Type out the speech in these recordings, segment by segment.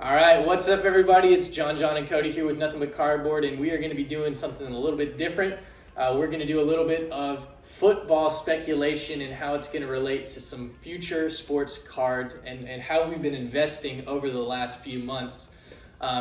All right, what's up, everybody? It's John, and Cody here with Nothing But Cardboard, and we are going to be doing something a little bit different. We're going to do a little bit of football speculation and how it's going to relate to some future sports card and how we've been investing over the last few months.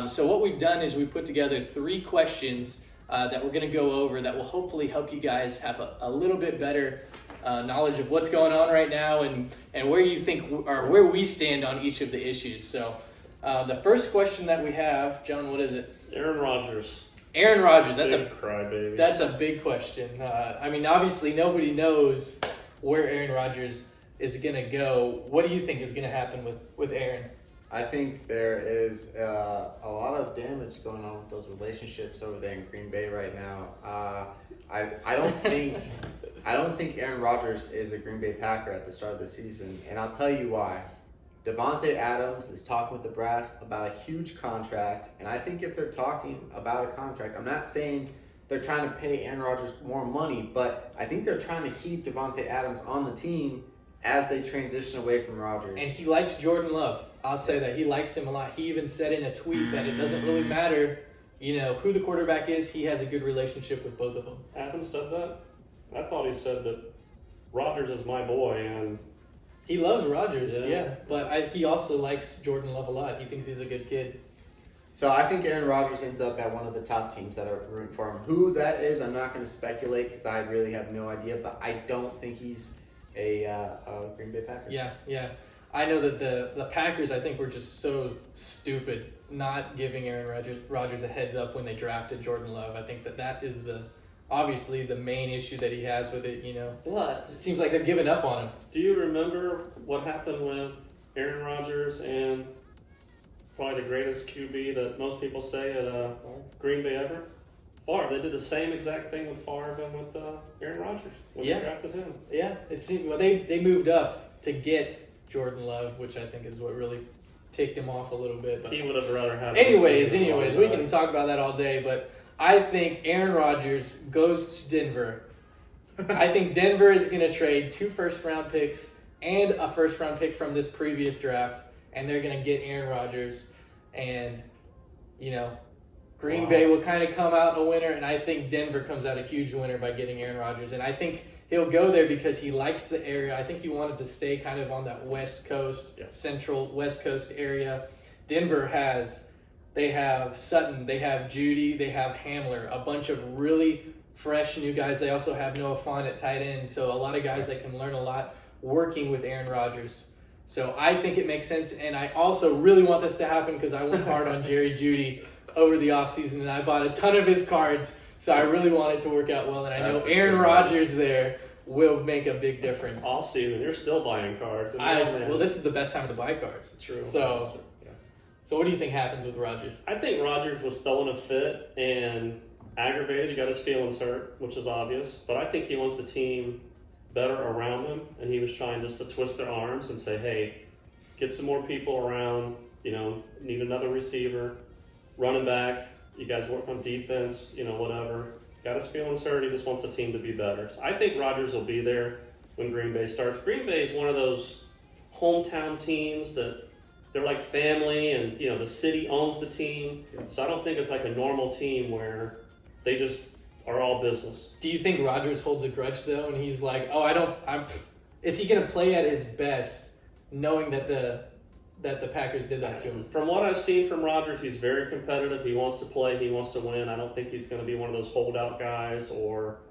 So what we've done is we put together 3 questions that we're going to go over that will hopefully help you guys have a little bit better knowledge of what's going on right now and where you think or where we stand on each of the issues. So the first question that we have, John, what is it? Aaron Rodgers. Aaron Rodgers. That's a crybaby. That's a big question. Obviously nobody knows where Aaron Rodgers is going to go. What do you think is going to happen with Aaron? I think there is a lot of damage going on with those relationships over there in Green Bay right now. I don't think Aaron Rodgers is a Green Bay Packer at the start of the season, and I'll tell you why. Devontae Adams is talking with the brass about a huge contract, and I think if they're talking about a contract, I'm not saying they're trying to pay Aaron Rodgers more money, but I think they're trying to keep Devontae Adams on the team as they transition away from Rodgers. And he likes Jordan Love. I'll say that. He likes him a lot. He even said in a tweet that it doesn't really matter, who the quarterback is. He has a good relationship with both of them. Adams said that? I thought he said that Rodgers is my boy, and he loves Rodgers, yeah. But he also likes Jordan Love a lot. He thinks he's a good kid. So I think Aaron Rodgers ends up at one of the top teams that are rooting for him. Who that is, I'm not going to speculate because I really have no idea, but I don't think he's a Green Bay Packer. Yeah. I know that the Packers, I think, were just so stupid not giving Aaron Rodgers a heads up when they drafted Jordan Love. I think that is obviously the main issue that he has with it, But it seems like they've given up on him. Do you remember what happened with Aaron Rodgers and probably the greatest QB that most people say at Green Bay ever? Favre. They did the same exact thing with Favre and with Aaron Rodgers when they drafted him. Yeah, it seemed they moved up to get Jordan Love, which I think is what really ticked him off a little bit. But he would have rather had. Anyways, we can talk about that all day, but I think Aaron Rodgers goes to Denver. I think Denver is going to trade 2 first-round picks and a first-round pick from this previous draft, and they're going to get Aaron Rodgers. And, Green Bay will kind of come out a winner, and I think Denver comes out a huge winner by getting Aaron Rodgers. And I think he'll go there because he likes the area. I think he wanted to stay kind of on that West Coast, central West Coast area. Denver they have Sutton, they have Judy, they have Hamler, a bunch of really fresh new guys. They also have Noah Fant at tight end, so a lot of guys that can learn a lot working with Aaron Rodgers. So I think it makes sense, and I also really want this to happen because I went hard on Jerry Jeudy over the offseason, and I bought a ton of his cards, so I really want it to work out well, and I know Aaron Rodgers there will make a big difference. All season, you're still buying cards. Well, this is the best time to buy cards. True. So what do you think happens with Rodgers? I think Rodgers was throwing a fit and aggravated. He got his feelings hurt, which is obvious. But I think he wants the team better around him, and he was trying just to twist their arms and say, hey, get some more people around, need another receiver, running back, you guys work on defense, whatever. Got his feelings hurt. He just wants the team to be better. So I think Rodgers will be there when Green Bay starts. Green Bay is one of those hometown teams that they're like family, and the city owns the team. So I don't think it's like a normal team where they just are all business. Do you think Rodgers holds a grudge though, and he's like, is he going to play at his best, knowing that the Packers did that to him? From what I've seen from Rodgers, he's very competitive. He wants to play. He wants to win. I don't think he's going to be one of those holdout guys or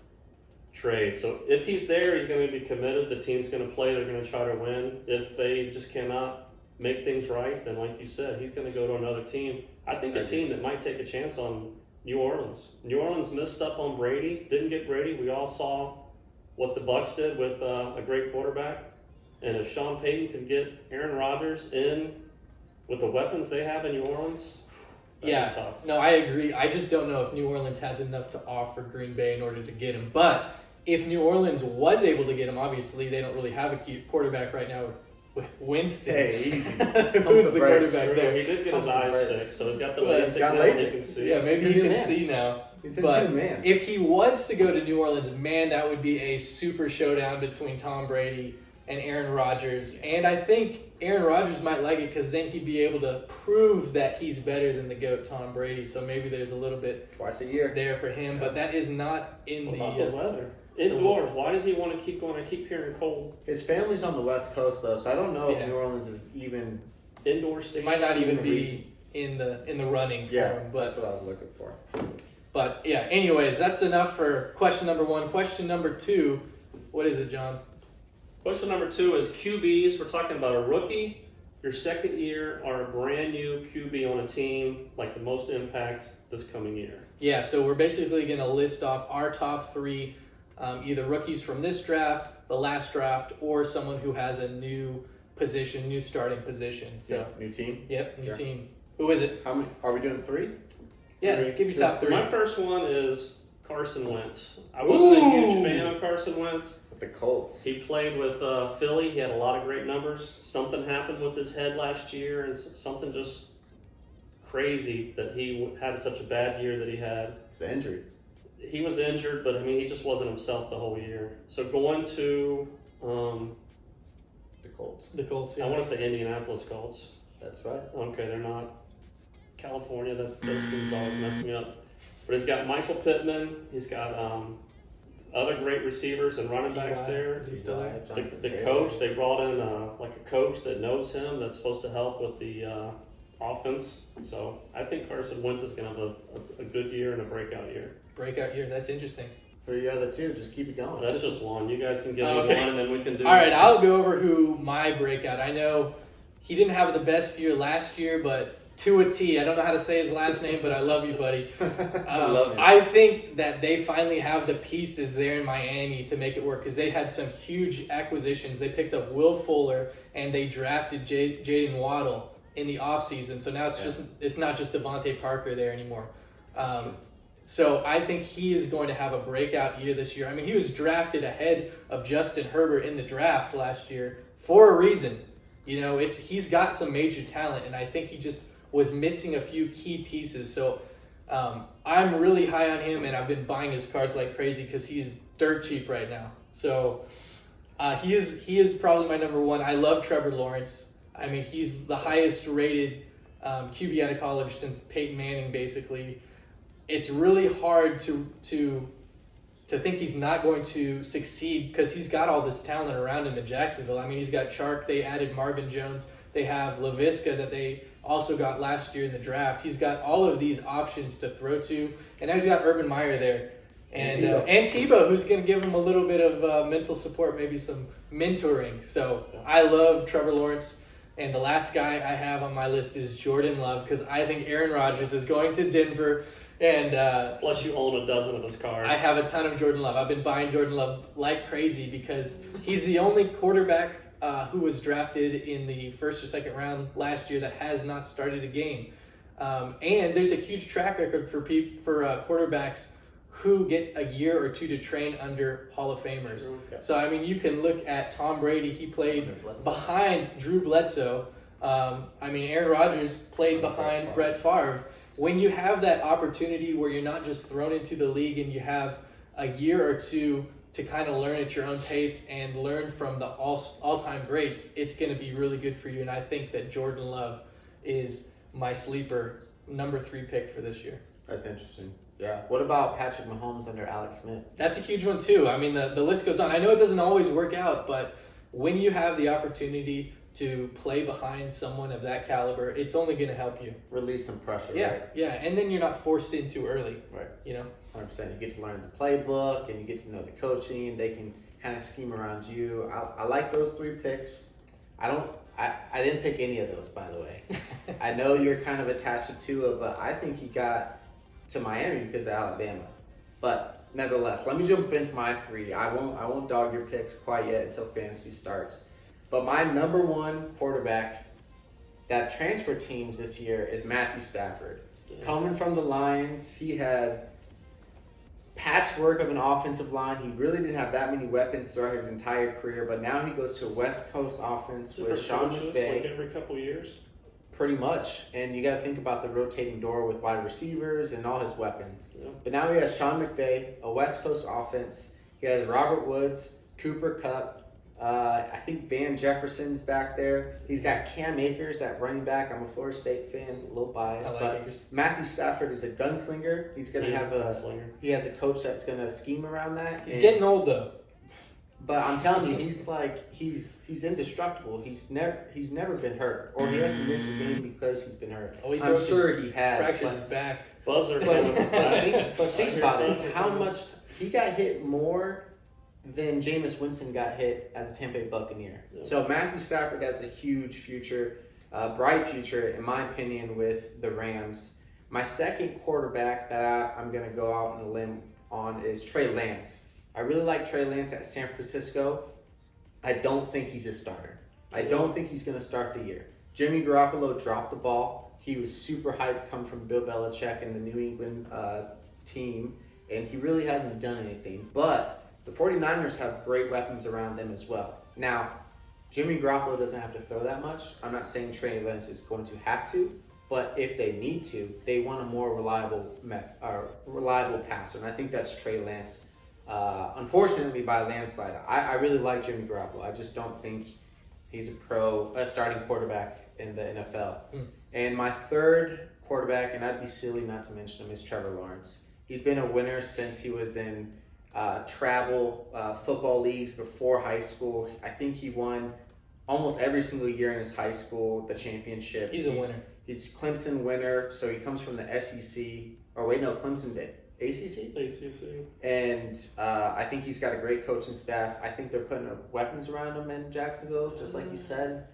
trade. So if he's there, he's going to be committed. The team's going to play. They're going to try to win. If they just cannot make things right, then like you said, he's going to go to another team. I think a team that might take a chance on New Orleans. New Orleans missed up on Brady. Didn't get Brady. We all saw what the Bucs did with a great quarterback. And if Sean Payton can get Aaron Rodgers in with the weapons they have in New Orleans, that'd be tough. No, I agree. I just don't know if New Orleans has enough to offer Green Bay in order to get him. But if New Orleans was able to get him, obviously they don't really have a cute quarterback right now with Winston. Hey, easy. Who's the quarterback there? He did get his eyes fixed, so he's got the LASIK now. He can see. Yeah, maybe he can see now. But if he was to go to New Orleans, man, that would be a super showdown between Tom Brady and Aaron Rodgers. And I think Aaron Rodgers might like it because then he'd be able to prove that he's better than the GOAT Tom Brady. So maybe there's a little bit Twice a year there for him, but that is not in What the. about the weather? Indoors, why does he want to keep going? I keep hearing cold. His family's on the West Coast though, so I don't know Yeah. if New Orleans is even. Indoor It stadium. might not even a be reason. in the running for Yeah, him, that's but what I was looking for. yeah. Anyways, that's enough for question number 1. Question number 2, what is it, John? Question number 2 is QBs. We're talking about a rookie, your second year, or a brand new QB on a team, like the most impact this coming year. Yeah, so we're basically going to list off our top 3, either rookies from this draft, the last draft, or someone who has a new position, new starting position. So, New team. yep, new Sure. team. Who is it? How many are we doing? 3? Yeah, Three. give your top 3. My first one is Carson Wentz. I wasn't a huge fan of Carson Wentz. With the Colts. He played with Philly. He had a lot of great numbers. Something happened with his head last year, and something just crazy that he had such a bad year that he had. It's the injury. He was injured, but I mean, he just wasn't himself the whole year. So going to, The Colts. The Colts, yeah. I want to say Indianapolis Colts. That's right. Okay, they're not. California, those teams always mess me up. But he's got Michael Pittman. He's got other great receivers and running backs there. Is he still there? The coach, they brought in like a coach that knows him that's supposed to help with the offense. So I think Carson Wentz is going to have a good year and a breakout year. Breakout year. That's interesting. Who are your other 2? Just keep it going. That's just one. You guys can give me Okay. one, and then we can do. All right, I'll go over who my breakout. I know he didn't have the best year last year, but to a T. I don't know how to say his last name, but I love you, buddy. I love you. I think that they finally have the pieces there in Miami to make it work because they had some huge acquisitions. They picked up Will Fuller and they drafted Jaden Waddle in the offseason. So now it's not just Devontae Parker there anymore. So I think he is going to have a breakout year this year. I mean, he was drafted ahead of Justin Herbert in the draft last year for a reason. You know, he's got some major talent, and I think he just was missing a few key pieces. So I'm really high on him, and I've been buying his cards like crazy because he's dirt cheap right now. So he is probably my number 1. I love Trevor Lawrence. I mean, he's the highest rated QB out of college since Peyton Manning, basically. It's really hard to think he's not going to succeed because he's got all this talent around him in Jacksonville. I mean, he's got Chark. They added Marvin Jones. They have LaVisca that they also got last year in the draft. He's got all of these options to throw to. And now he's got Urban Meyer there. And Tebow, who's going to give him a little bit of mental support, maybe some mentoring. So I love Trevor Lawrence. And the last guy I have on my list is Jordan Love because I think Aaron Rodgers is going to Denver. And Plus, you own a dozen of his cards. I have a ton of Jordan Love. I've been buying Jordan Love like crazy because he's the only quarterback who was drafted in the first or second round last year that has not started a game. And there's a huge track record for quarterbacks who get a year or 2 to train under Hall of Famers. Okay. So, I mean, you can look at Tom Brady. He played behind Drew Bledsoe. I mean, Aaron Rodgers played behind Brett Favre. When you have that opportunity where you're not just thrown into the league and you have a year or 2 to kind of learn at your own pace and learn from the all-time greats, it's going to be really good for you. And I think that Jordan Love is my sleeper number 3 pick for this year. That's interesting. Yeah. What about Patrick Mahomes under Alex Smith? That's a huge one too. I mean, the list goes on. I know it doesn't always work out, but when you have the opportunity to play behind someone of that caliber, it's only going to help you. Release some pressure, Yeah, right? yeah. And then you're not forced in too early. Right. You know? 100%. You get to learn the playbook and you get to know the coaching. They can kind of scheme around you. I like those 3 picks. I didn't pick any of those, by the way. I know you're kind of attached to Tua, but I think he got to Miami because of Alabama. But nevertheless, let me jump into my 3. I won't dog your picks quite yet until fantasy starts. But my number 1 quarterback that transferred teams this year is Matthew Stafford. Yeah. Coming from the Lions, he had patchwork of an offensive line. He really didn't have that many weapons throughout his entire career, but now he goes to a West Coast offense with Sean coaches, McVay. like every couple years. Pretty much. And you got to think about the rotating door with wide receivers and all his weapons. Yeah. But now he has Sean McVay, a West Coast offense. He has Robert Woods, Cooper Kupp, I think Van Jefferson's back there. He's got Cam Akers at running back. I'm a Florida State fan, a little biased, I like but Akers. Matthew Stafford is a gunslinger. He's going to have he has a coach that's going to scheme around that. He's getting old though. But I'm telling you, he's indestructible. He's never been hurt, or he hasn't missed a game because he's been hurt. Oh, I'm sure he has. Fractured his back. Buzzer. But think about it. How much he got hit more than Jameis Winston got hit as a Tampa Bay Buccaneer. Yeah. So Matthew Stafford has a huge future, bright future, in my opinion, with the Rams. My second quarterback that I'm going to go out on a limb on is Trey Lance. I really like Trey Lance at San Francisco. I don't think he's a starter. I don't think he's going to start the year. Jimmy Garoppolo dropped the ball. He was super hyped come from Bill Belichick and the New England team, and he really hasn't done anything. But the 49ers have great weapons around them as well. Now, Jimmy Garoppolo doesn't have to throw that much. I'm not saying Trey Lance is going to have to, but if they need to, they want a more reliable passer, and I think that's Trey Lance. Unfortunately, by a landslide. I really like Jimmy Garoppolo. I just don't think he's a starting quarterback in the NFL. And my third quarterback, and I'd be silly not to mention him, is Trevor Lawrence. He's been a winner since he was in travel football leagues before high school. I think he won almost every single year in his high school the championship. He's a winner. He's Clemson winner, so he comes from the SEC. Or wait, no, Clemson's ACC? ACC. And I think he's got a great coaching staff. I think they're putting weapons around him in Jacksonville, just like you said.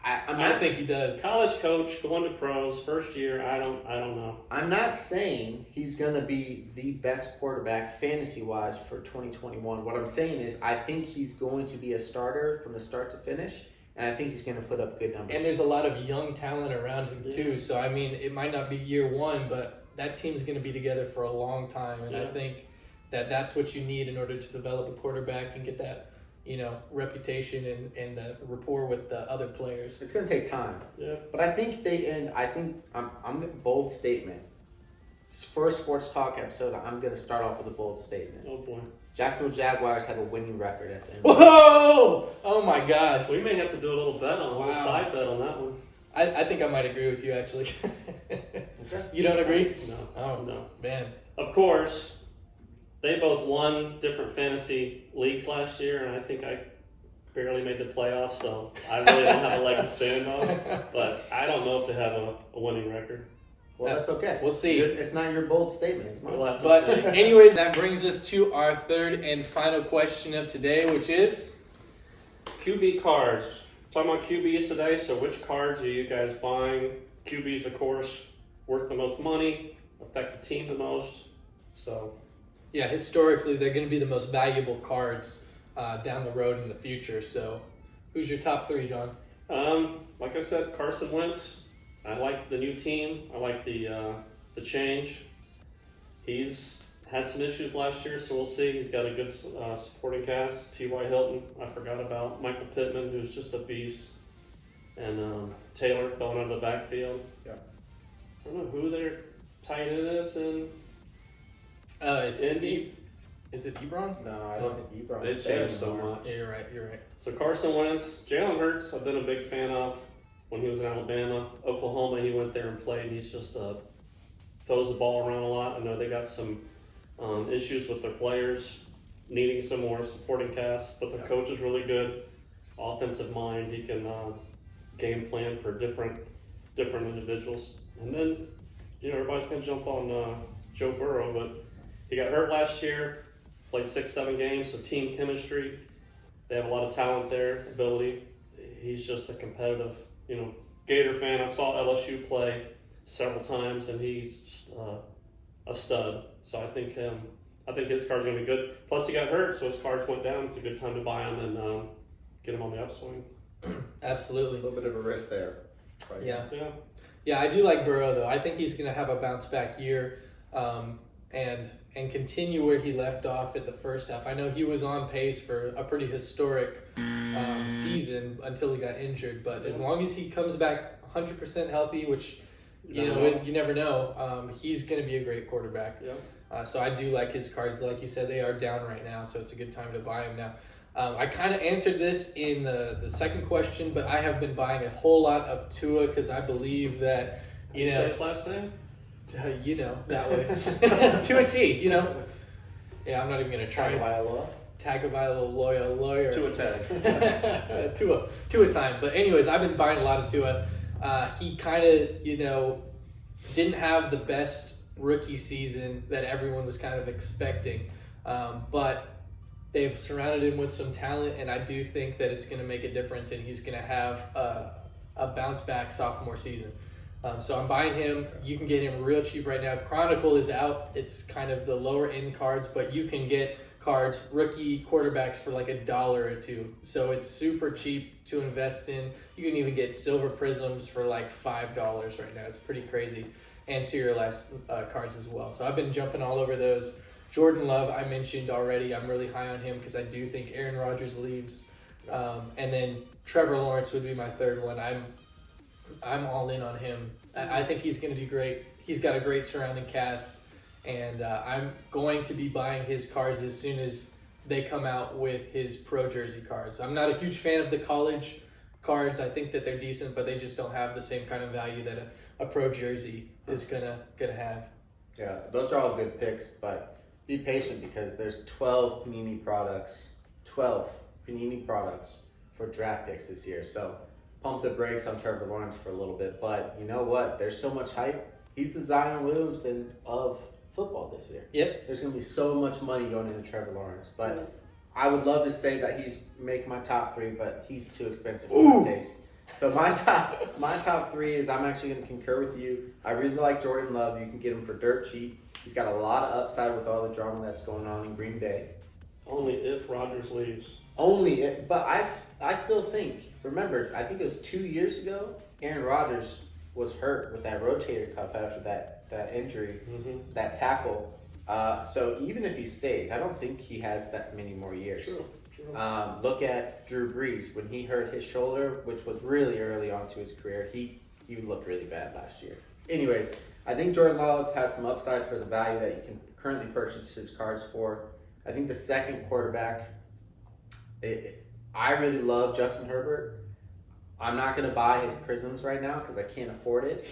I think he does. College coach, going to pros, first year, I don't know. I'm not saying he's going to be the best quarterback fantasy-wise for 2021. What I'm saying is I think he's going to be a starter from the start to finish, and I think he's going to put up good numbers. And there's a lot of young talent around him too. So I mean, it might not be year one, but that team's going to be together for a long time, and I think that's what you need in order to develop a quarterback and get that, reputation and the rapport with the other players. It's going to take time. Yeah. But I think I'm a bold statement. For a sports talk episode, I'm going to start off with a bold statement. Oh boy. Jacksonville Jaguars have a winning record at the end. Whoa! Oh my gosh. We may have to do a little bet on a little side bet on that one. I think I might agree with you actually. Okay. You don't agree? No. Oh No. man. Of course, they both won different fantasy leagues last year, and I think I barely made the playoffs, so I really don't have a leg to stand on. But I don't know if they have a winning record. Well, that's okay. We'll see. It's not your bold statement. It's mine. We'll have to But see. anyways, that brings us to our third and final question of today, which is QB cards. Talking about QBs today, so which cards are you guys buying? QBs, of course, worth the most money, affect the team the most. So, yeah, historically they're going to be the most valuable cards down the road in the future. So, who's your top three, John? like I said, Carson Wentz. I like the new team. I like the change. He's had some issues last year, so we'll see. He's got a good supporting cast. T.Y. Hilton, I forgot about. Michael Pittman, who's just a beast. And Taylor going out of the backfield. Yeah. I don't know who their tight end is in It's Indy. Is it Ebron? No, I don't think Ebron. They changed so much. Yeah, you're right. So Carson Wentz, Jalen Hurts, I've been a big fan of when he was in Alabama. Oklahoma, he went there and played, and he's just throws the ball around a lot. I know they got some issues with their players, needing some more supporting cast, but their coach is really good. Offensive mind, he can game plan for different individuals. And then, everybody's going to jump on Joe Burrow, but he got hurt last year, played 6-7 games, so team chemistry. They have a lot of talent there, ability. He's just a competitive, Gator fan. I saw LSU play several times, and he's just a stud. So I think his card's going to be good. Plus, he got hurt, so his cards went down. It's a good time to buy him and get him on the upswing. Absolutely. A little bit of a risk there. Right? Yeah, I do like Burrow though. I think he's going to have a bounce back year, and continue where he left off at the first half. I know he was on pace for a pretty historic season until he got injured, but as long as he comes back 100% healthy, which you never know, he's going to be a great quarterback. Yeah. So I do like his cards. Like you said, they are down right now, so it's a good time to buy him now. I kind of answered this in the second question, but I have been buying a whole lot of Tua because I believe that, Say his last name? That way. Tua T, Yeah, I'm not even going to try. Tagovailoa lawyer. To attack. Tua time. But anyways, I've been buying a lot of Tua. He kind of, didn't have the best rookie season that everyone was kind of expecting. But they've surrounded him with some talent, and I do think that it's going to make a difference, and he's going to have a bounce-back sophomore season. So I'm buying him. You can get him real cheap right now. Chronicle is out. It's kind of the lower-end cards, but you can get cards, rookie quarterbacks for like $1 or $2. So it's super cheap to invest in. You can even get silver prisms for like $5 right now. It's pretty crazy. And serialized cards as well. So I've been jumping all over those. Jordan Love, I mentioned already. I'm really high on him because I do think Aaron Rodgers leaves. And then Trevor Lawrence would be my third one. I'm all in on him. I think he's going to do great. He's got a great surrounding cast. And I'm going to be buying his cards as soon as they come out with his pro jersey cards. I'm not a huge fan of the college cards. I think that they're decent, but they just don't have the same kind of value that a pro jersey is gonna have. Yeah, those are all good picks, but be patient because there's 12 Panini products for draft picks this year. So pump the brakes on Trevor Lawrence for a little bit. But you know what? There's so much hype. He's the Zion Williamson of football this year. Yep. There's going to be so much money going into Trevor Lawrence. But I would love to say that he's making my top 3, but he's too expensive for my taste. So my top 3 is, I'm actually going to concur with you. I really like Jordan Love. You can get him for dirt cheap. He's got a lot of upside with all the drama that's going on in Green Bay. Only if Rodgers leaves. But I still think, remember, I think it was 2 years ago, Aaron Rodgers was hurt with that rotator cuff after that injury, that tackle. So even if he stays, I don't think he has that many more years. True. Look at Drew Brees. When he hurt his shoulder, which was really early on to his career, he looked really bad last year. Anyways, I think Jordan Love has some upside for the value that you can currently purchase his cards for. I think the second quarterback, I really love Justin Herbert. I'm not going to buy his prisms right now because I can't afford it.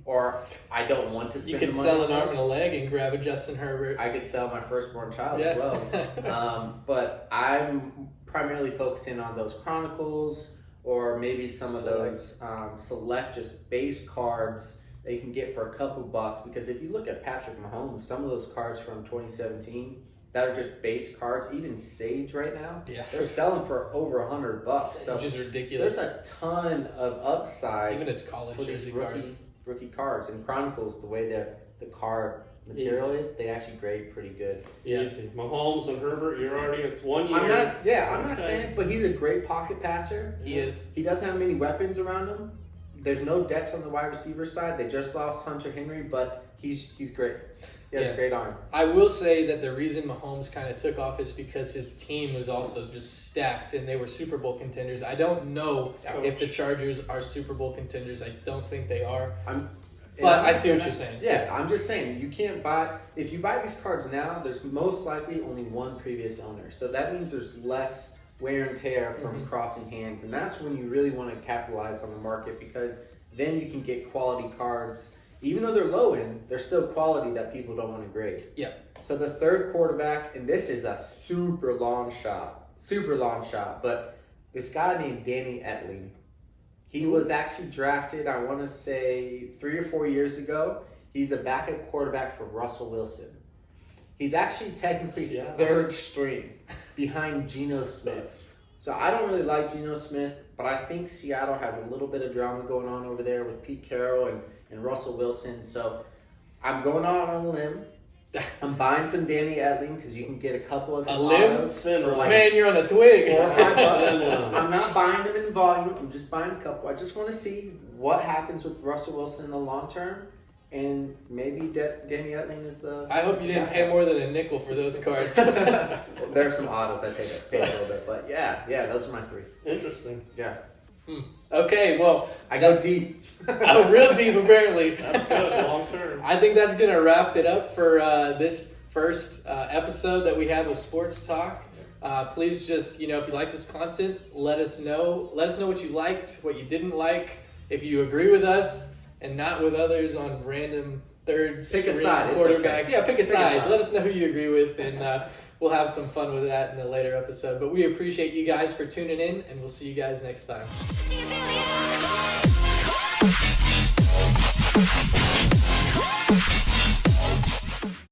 Or I don't want to spend the money. You could sell an arm and a leg and grab a Justin Herbert. I could sell my firstborn child as well. But I'm primarily focusing on those Chronicles or maybe some of those select just base cards that you can get for a couple bucks. Because if you look at Patrick Mahomes, some of those cards from 2017 that are just base cards, even Sage right now, they're selling for over $100. So which is ridiculous. There's a ton of upside. Even as college jersey cards. Rookie cards and Chronicles, the way the card material is, they actually grade pretty good. Easy. Mahomes and Herbert, it's 1 year. I'm not saying, but he's a great pocket passer. He is. He doesn't have many weapons around him. There's no depth on the wide receiver side. They just lost Hunter Henry, but he's great. He has a great arm. I will say that the reason Mahomes kind of took off is because his team was also just stacked and they were Super Bowl contenders. I don't know if the Chargers are Super Bowl contenders. I don't think they are. But I see what you're saying. Yeah, I'm just saying you can't buy. If you buy these cards now, there's most likely only one previous owner. So that means there's less wear and tear from crossing hands, and that's when you really want to capitalize on the market because then you can get quality cards. Even though they're low end, they're still quality that people don't want to grade. Yeah. So the third quarterback, and this is a super long shot, but this guy named Danny Etling, he was actually drafted, I want to say 3 or 4 years ago. He's a backup quarterback for Russell Wilson. He's actually technically third string behind Geno Smith. So I don't really like Geno Smith, but I think Seattle has a little bit of drama going on over there with Pete Carroll and Russell Wilson. So I'm going out on a limb. I'm buying some Danny Etling because you can get a couple of his autos for like man, you're on a twig. $4 or $5. I'm not buying them in volume. I'm just buying a couple. I just want to see what happens with Russell Wilson in the long term. And maybe Danny Etling is the... I hope you didn't pay more than a nickel for those cards. There are some autos I paid a little bit. But yeah, those are my 3. Interesting. Yeah. Okay, well... I go deep. Real deep, apparently. That's good, long term. I think that's going to wrap it up for this first episode that we have of Sports Talk. Please just, if you like this content, let us know. Let us know what you liked, what you didn't like. If you agree with us and not with others on random third Pick a string side. It's quarterback. okay. Yeah, pick a Pick a side. side. Let us know who you agree with, and we'll have some fun with that in a later episode. But we appreciate you guys for tuning in, and we'll see you guys next time.